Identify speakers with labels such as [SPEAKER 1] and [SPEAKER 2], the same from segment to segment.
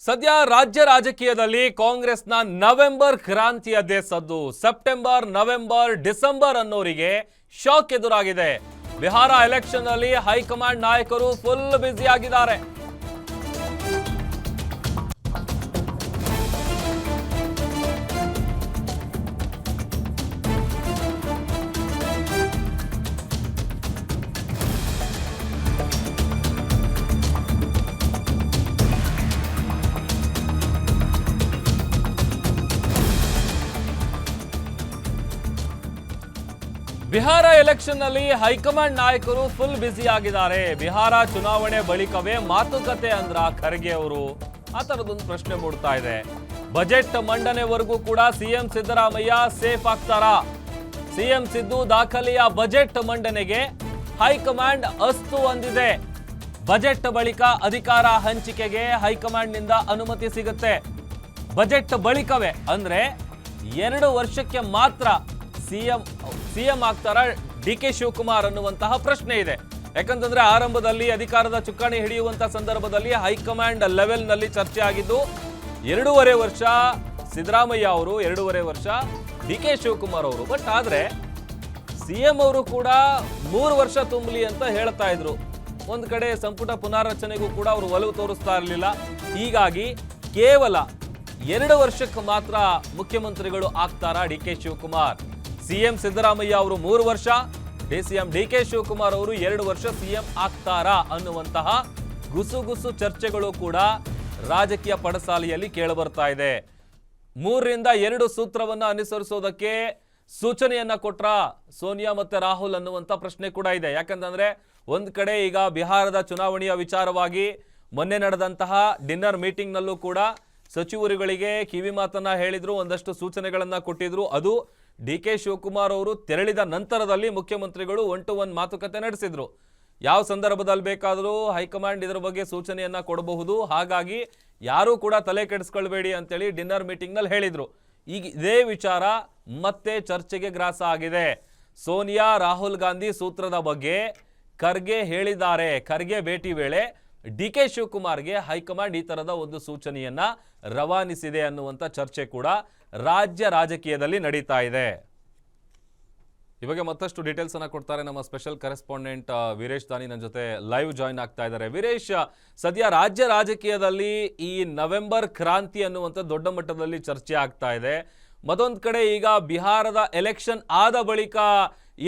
[SPEAKER 1] ಸದ್ಯ ರಾಜ್ಯ ರಾಜಕೀಯದಲ್ಲಿ ಕಾಂಗ್ರೆಸ್ನ ನವೆಂಬರ್ ಕ್ರಾಂತಿಯದ್ದೇ ಸದ್ದು. ಸೆಪ್ಟೆಂಬರ್, ನವೆಂಬರ್, ಡಿಸೆಂಬರ್ ಅನ್ನೋರಿಗೆ ಶಾಕ್ ಎದುರಾಗಿದೆ. ಬಿಹಾರ ಎಲೆಕ್ಷನ್ ಅಲ್ಲಿ ಹೈಕಮಾಂಡ್ ನಾಯಕರು ಫುಲ್ ಬ್ಯುಸಿ ಆಗಿದ್ದಾರೆ. ಬಿಹಾರ ಎಲೆಕ್ಷನ್ ನಲ್ಲಿ ಹೈಕಮಾಂಡ್ ನಾಯಕರು ಫುಲ್ ಬ್ಯುಸಿ ಆಗಿದ್ದಾರೆ. ಬಿಹಾರ ಚುನಾವಣೆ ಬಳಿಕವೇ ಮಾತುಕತೆ ಅಂದ್ರ ಖರ್ಗೆ ಅವರು, ಆ ತರದೊಂದು ಪ್ರಶ್ನೆ ಮೂಡ್ತಾ ಇದೆ. ಬಜೆಟ್ ಮಂಡನೆವರೆಗೂ ಕೂಡ ಸಿಎಂ ಸಿದ್ದರಾಮಯ್ಯ ಸೇಫ್ ಆಗ್ತಾರಾ? ಸಿಎಂ ಸಿದ್ದು ದಾಖಲೆಯ ಬಜೆಟ್ ಮಂಡನೆಗೆ ಹೈಕಮಾಂಡ್ ಅಸ್ತು ಅಂದಿದೆ. ಬಜೆಟ್ ಬಳಿಕ ಅಧಿಕಾರ ಹಂಚಿಕೆಗೆ ಹೈಕಮಾಂಡ್ ನಿಂದ ಅನುಮತಿ ಸಿಗುತ್ತೆ. ಬಜೆಟ್ ಬಳಿಕವೇ ಅಂದ್ರೆ 2 ವರ್ಷಕ್ಕೆ ಮಾತ್ರ ಸಿಎಂ ಆಗ್ತಾರ ಡಿ.ಕೆ. ಶಿವಕುಮಾರ್ ಅನ್ನುವಂತಹ ಪ್ರಶ್ನೆ ಇದೆ. ಯಾಕಂತಂದ್ರೆ ಆರಂಭದಲ್ಲಿ ಅಧಿಕಾರದ ಚುಕ್ಕಾಣಿ ಹಿಡಿಯುವಂತ ಸಂದರ್ಭದಲ್ಲಿ ಹೈಕಮಾಂಡ್ ಲೆವೆಲ್ ನಲ್ಲಿ ಚರ್ಚೆ ಆಗಿದ್ದು 2.5 ವರ್ಷ ಸಿದ್ದರಾಮಯ್ಯ ಅವರು, 2.5 ವರ್ಷ ಡಿ.ಕೆ. ಶಿವಕುಮಾರ್ ಅವರು. ಬಟ್ ಆದ್ರೆ ಸಿಎಂ ಅವರು ಕೂಡ 3 ವರ್ಷ ತುಂಬಲಿ ಅಂತ ಹೇಳ್ತಾ ಇದ್ರು. ಒಂದ್ ಕಡೆ ಸಂಪುಟ ಪುನಾರಚನೆಗೂ ಕೂಡ ಅವರು ಒಲವು ತೋರಿಸ್ತಾ ಇರಲಿಲ್ಲ. ಹೀಗಾಗಿ ಕೇವಲ 2 ವರ್ಷಕ್ಕೆ ಮಾತ್ರ ಮುಖ್ಯಮಂತ್ರಿಗಳು ಆಗ್ತಾರಾ ಡಿ.ಕೆ. ಶಿವಕುಮಾರ್? ಸಿಎಂ ಸಿದ್ದರಾಮಯ್ಯ ಅವರು 3 ವರ್ಷ, ಸಿಎಂ ಡಿ.ಕೆ. ಶಿವಕುಮಾರ್ ಅವರು 2 ವರ್ಷ ಸಿಎಂ ಆಗ್ತಾರಾ ಅನ್ನುವಂತಹ ಗುಸುಗುಸು ಚರ್ಚೆಗಳು ಕೂಡ ರಾಜಕೀಯ ಪಡಸಾಲೆಯಲ್ಲಿ ಕೇಳಬರ್ತಾ ಇದೆ. 3ರಿಂದ 2 ಸೂತ್ರವನ್ನ ಅನುಸರಿಸೋದಕ್ಕೆ ಸೂಚನೆಯನ್ನ ಕೊಟ್ರ ಸೋನಿಯಾ ಮತ್ತೆ ರಾಹುಲ್ ಅನ್ನುವಂತ ಪ್ರಶ್ನೆ ಕೂಡ ಇದೆ. ಯಾಕಂತಂದ್ರೆ ಒಂದ್ ಕಡೆ ಈಗ ಬಿಹಾರದ ಚುನಾವಣೆಯ ವಿಚಾರವಾಗಿ ಮೊನ್ನೆ ನಡೆದಂತಹ ಡಿನ್ನರ್ ಮೀಟಿಂಗ್ ನಲ್ಲೂ ಕೂಡ ಸಚಿವರುಗಳಿಗೆ ಕಿವಿ ಮಾತನ್ನ ಹೇಳಿದ್ರು, ಒಂದಷ್ಟು ಸೂಚನೆಗಳನ್ನ ಕೊಟ್ಟಿದ್ರು. ಅದು ಡಿ.ಕೆ. ಶಿವಕುಮಾರ್ ಅವರು ತೆರಳಿದ ನಂತರದಲ್ಲಿ ಮುಖ್ಯಮಂತ್ರಿಗಳು 1-to-1 ಮಾತುಕತೆ ನಡೆಸಿದ್ರು. ಯಾವ ಸಂದರ್ಭದಲ್ಲಿ ಬೇಕಾದರೂ ಹೈಕಮಾಂಡ್ ಇದರ ಬಗ್ಗೆ ಸೂಚನೆಯನ್ನ ಕೊಡಬಹುದು, ಹಾಗಾಗಿ ಯಾರೂ ಕೂಡ ತಲೆ ಕೆಡಿಸ್ಕೊಳ್ಬೇಡಿ ಅಂತೇಳಿ ಡಿನ್ನರ್ ಮೀಟಿಂಗ್ ನಲ್ಲಿ ಹೇಳಿದ್ರು. ಈಗ ಇದೇ ವಿಚಾರ ಮತ್ತೆ ಚರ್ಚೆಗೆ ಗ್ರಾಸ ಆಗಿದೆ. ಸೋನಿಯಾ ರಾಹುಲ್ ಗಾಂಧಿ ಸೂತ್ರದ ಬಗ್ಗೆ ಖರ್ಗೆ ಹೇಳಿದ್ದಾರೆ. ಖರ್ಗೆ ಭೇಟಿ ವೇಳೆ ಡಿ.ಕೆ. ಶಿವಕುಮಾರ್ಗೆ ಹೈಕಮಾಂಡ್ ಈ ತರದ ಒಂದು ಸೂಚನೆಯನ್ನ ರವಾನಿಸಿದೆ ಅನ್ನುವಂಥ ಚರ್ಚೆ ಕೂಡ ರಾಜ್ಯ ರಾಜಕೀಯದಲ್ಲಿ ನಡೀತಾ ಇದೆ. ಈ ಬಗ್ಗೆ ಮತ್ತಷ್ಟು ಡೀಟೇಲ್ಸ್ ಅನ್ನ ಕೊಡ್ತಾರೆ ನಮ್ಮ ಸ್ಪೆಷಲ್ ಕರೆಸ್ಪಾಂಡೆಂಟ್ ವೀರೇಶ್ ದಾನಿ ನನ್ನ ಜೊತೆ ಲೈವ್ ಜಾಯಿನ್ ಆಗ್ತಾ ಇದ್ದಾರೆ. ವೀರೇಶ್, ಸದ್ಯ ರಾಜ್ಯ ರಾಜಕೀಯದಲ್ಲಿ ಈ ನವೆಂಬರ್ ಕ್ರಾಂತಿ ಅನ್ನುವಂಥ ದೊಡ್ಡ ಮಟ್ಟದಲ್ಲಿ ಚರ್ಚೆ ಆಗ್ತಾ ಇದೆ. ಮತ್ತೊಂದು ಕಡೆ ಈಗ ಬಿಹಾರದ ಎಲೆಕ್ಷನ್ ಆದ ಬಳಿಕ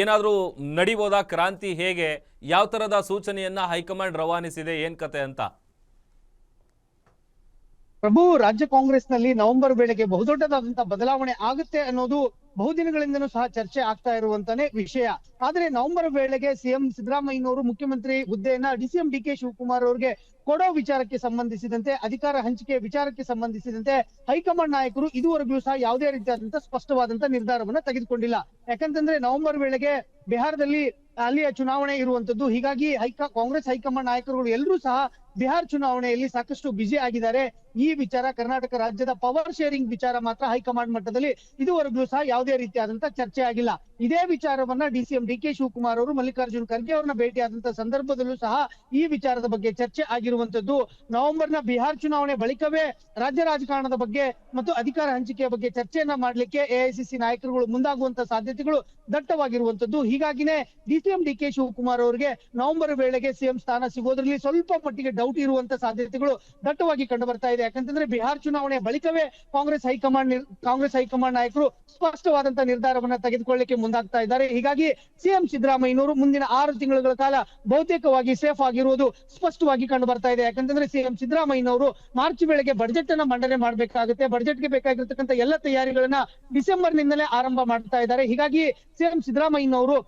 [SPEAKER 1] ಏನಾದರೂ ನಡಿಬೋದಾ ಕ್ರಾಂತಿ? ಹೇಗೆ, ಯಾವ ತರದ ಸೂಚನೆಯನ್ನ ಹೈಕಮಾಂಡ್ ರವಾನಿಸಿದೆ, ಏನ್ ಕತೆ ಅಂತ?
[SPEAKER 2] ಪ್ರಭು, ರಾಜ್ಯ ಕಾಂಗ್ರೆಸ್ ನಲ್ಲಿ ನವೆಂಬರ್ ವೇಳೆಗೆ ಬಹುದೊಡ್ಡದಾದಂತಹ ಬದಲಾವಣೆ ಆಗುತ್ತೆ ಅನ್ನೋದು ಬಹುದಿನಗಳಿಂದನೂ ಸಹ ಚರ್ಚೆ ಆಗ್ತಾ ಇರುವಂತಾನೆ ವಿಷಯ. ಆದ್ರೆ ನವೆಂಬರ್ ವೇಳೆಗೆ ಸಿಎಂ ಸಿದ್ದರಾಮಯ್ಯನವರು ಮುಖ್ಯಮಂತ್ರಿ ಹುದ್ದೆಯನ್ನ ಸಿಎಂ ಡಿ.ಕೆ. ಶಿವಕುಮಾರ್ ಅವರಿಗೆ ಕೊಡೋ ವಿಚಾರಕ್ಕೆ ಸಂಬಂಧಿಸಿದಂತೆ, ಅಧಿಕಾರ ಹಂಚಿಕೆ ವಿಚಾರಕ್ಕೆ ಸಂಬಂಧಿಸಿದಂತೆ ಹೈಕಮಾಂಡ್ ನಾಯಕರು ಇದುವರೆಗೂ ಸಹ ಯಾವುದೇ ರೀತಿಯಾದಂತಹ ಸ್ಪಷ್ಟವಾದಂತ ನಿರ್ಧಾರವನ್ನ ತೆಗೆದುಕೊಂಡಿಲ್ಲ. ಯಾಕಂತಂದ್ರೆ ನವೆಂಬರ್ ವೇಳೆಗೆ ಬಿಹಾರದಲ್ಲಿ ಅಲ್ಲಿಯ ಚುನಾವಣೆ ಇರುವಂತದ್ದು. ಹೀಗಾಗಿ ಕಾಂಗ್ರೆಸ್ ಹೈಕಮಾಂಡ್ ನಾಯಕರುಗಳು ಎಲ್ಲರೂ ಸಹ ಬಿಹಾರ ಚುನಾವಣೆಯಲ್ಲಿ ಸಾಕಷ್ಟು ಬ್ಯುಸಿ ಆಗಿದ್ದಾರೆ. ಈ ವಿಚಾರ, ಕರ್ನಾಟಕ ರಾಜ್ಯದ ಪವರ್ ಶೇರಿಂಗ್ ವಿಚಾರ ಮಾತ್ರ ಹೈಕಮಾಂಡ್ ಮಟ್ಟದಲ್ಲಿ ಇದುವರೆಗೂ ಸಹ ಯಾವುದೇ ರೀತಿಯಾದಂತಹ ಚರ್ಚೆ ಆಗಿಲ್ಲ. ಇದೇ ವಿಚಾರವನ್ನ ಸಿಎಂ ಡಿ.ಕೆ. ಶಿವಕುಮಾರ್ ಅವರು ಮಲ್ಲಿಕಾರ್ಜುನ್ ಖರ್ಗೆ ಅವರನ್ನ ಭೇಟಿಯಾದಂತಹ ಸಂದರ್ಭದಲ್ಲೂ ಸಹ ಈ ವಿಚಾರದ ಬಗ್ಗೆ ಚರ್ಚೆ ಆಗಿರುವಂತದ್ದು. ನವೆಂಬರ್ನ ಬಿಹಾರ ಚುನಾವಣೆ ಬಳಿಕವೇ ರಾಜ್ಯ ರಾಜಕಾರಣದ ಬಗ್ಗೆ ಮತ್ತು ಅಧಿಕಾರ ಹಂಚಿಕೆಯ ಬಗ್ಗೆ ಚರ್ಚೆಯನ್ನ ಮಾಡ್ಲಿಕ್ಕೆ ಎಐಸಿಸಿ ನಾಯಕರುಗಳು ಮುಂದಾಗುವಂತ ಸಾಧ್ಯತೆಗಳು ದಟ್ಟವಾಗಿರುವಂತದ್ದು. ಹೀಗಾಗಿನೇ ಸಿಎಂ ಡಿ.ಕೆ. ಶಿವಕುಮಾರ್ ಅವರಿಗೆ ನವೆಂಬರ್ ವೇಳೆಗೆ ಸಿಎಂ ಸ್ಥಾನ ಸಿಗೋದ್ರಲ್ಲಿ ಸ್ವಲ್ಪ ಮಟ್ಟಿಗೆ ಡೌಟ್ ಇರುವಂತ ಸಾಧ್ಯತೆಗಳು ದಟ್ಟವಾಗಿ ಕಂಡು ಬರ್ತಾ ಇದೆ. ಯಾಕಂತಂದ್ರೆ ಬಿಹಾರ ಚುನಾವಣೆ ಬಳಿಕವೇ ಕಾಂಗ್ರೆಸ್ ಹೈಕಮಾಂಡ್ ನಾಯಕರು ಸ್ಪಷ್ಟವಾದಂತಹ ನಿರ್ಧಾರವನ್ನ ತೆಗೆದುಕೊಳ್ಳಲಿಕ್ಕೆ ಮುಂದಾಗ್ತಾ ಇದ್ದಾರೆ. ಹೀಗಾಗಿ ಸಿಎಂ ಸಿದ್ದರಾಮಯ್ಯನವರು ಮುಂದಿನ 6 ತಿಂಗಳ ಕಾಲ ಬಹುತೇಕವಾಗಿ ಸೇಫ್ ಆಗಿರುವುದು ಸ್ಪಷ್ಟವಾಗಿ ಕಂಡು ಬರ್ತಾ ಇದೆ. ಯಾಕಂತಂದ್ರೆ ಸಿಎಂ ಸಿದ್ದರಾಮಯ್ಯನವರು ಮಾರ್ಚ್ ವೇಳೆಗೆ ಬಜೆಟ್ ಅನ್ನ ಮಂಡನೆ ಮಾಡಬೇಕಾಗುತ್ತೆ. ಬಜೆಟ್ಗೆ ಬೇಕಾಗಿರ್ತಕ್ಕಂಥ ಎಲ್ಲ ತಯಾರಿಗಳನ್ನ ಡಿಸೆಂಬರ್ ನಿಂದಲೇ ಆರಂಭ ಮಾಡ್ತಾ ಇದ್ದಾರೆ. ಹೀಗಾಗಿ ಸಿಎಂ ಸಿದ್ದರಾಮಯ್ಯನವರು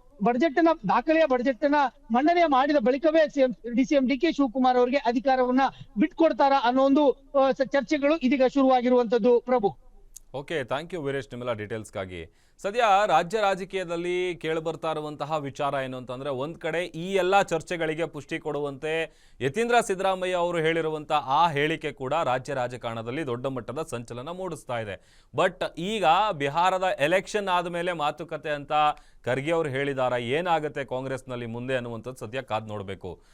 [SPEAKER 2] ದಾಖಲೆಯ ಬಜೆಟ್ ಅನ್ನ ಮಂಡನೆ ಮಾಡಿದ ಬಳಿಕವೇ ಸಿಎಂ ಡಿ.ಕೆ. ಶಿವಕುಮಾರ್ ಅವರಿಗೆ ಅಧಿಕಾರವನ್ನ ಬಿಟ್ಕೊಡ್ತಾರಾ ಅನ್ನೋ ಒಂದು ಚರ್ಚೆಗಳು ಇದೀಗ ಶುರುವಾಗಿರುವಂತದ್ದು. ಪ್ರಭು,
[SPEAKER 1] ಓಕೆ, ಥ್ಯಾಂಕ್ ಯು ವೀರೇಶ್ ನಿಮ್ಮೆಲ್ಲ ಡೀಟೇಲ್ಸ್ಗಾಗಿ. ಸದ್ಯ ರಾಜ್ಯ ರಾಜಕೀಯದಲ್ಲಿ ಕೇಳಿಬರ್ತಾ ಇರುವಂತಹ ವಿಚಾರ ಏನು ಅಂತಂದ್ರೆ, ಒಂದ್ ಕಡೆ ಈ ಎಲ್ಲ ಚರ್ಚೆಗಳಿಗೆ ಪುಷ್ಟಿ ಕೊಡುವಂತೆ ಯತೀಂದ್ರ ಸಿದ್ದರಾಮಯ್ಯ ಅವರು ಹೇಳಿರುವಂತಹ ಆ ಹೇಳಿಕೆ ಕೂಡ ರಾಜ್ಯ ರಾಜಕಾರಣದಲ್ಲಿ ದೊಡ್ಡ ಮಟ್ಟದ ಸಂಚಲನ ಮೂಡಿಸ್ತಾ ಇದೆ. ಬಟ್ ಈಗ ಬಿಹಾರದ ಎಲೆಕ್ಷನ್ ಆದಮೇಲೆ ಮಾತುಕತೆ ಅಂತ ಖರ್ಗೆ ಅವರು ಹೇಳಿದಾರ, ಏನಾಗುತ್ತೆ ಕಾಂಗ್ರೆಸ್ನಲ್ಲಿ ಮುಂದೆ ಅನ್ನುವಂಥದ್ದು ಸದ್ಯ ಕಾದ್ ನೋಡಬೇಕು.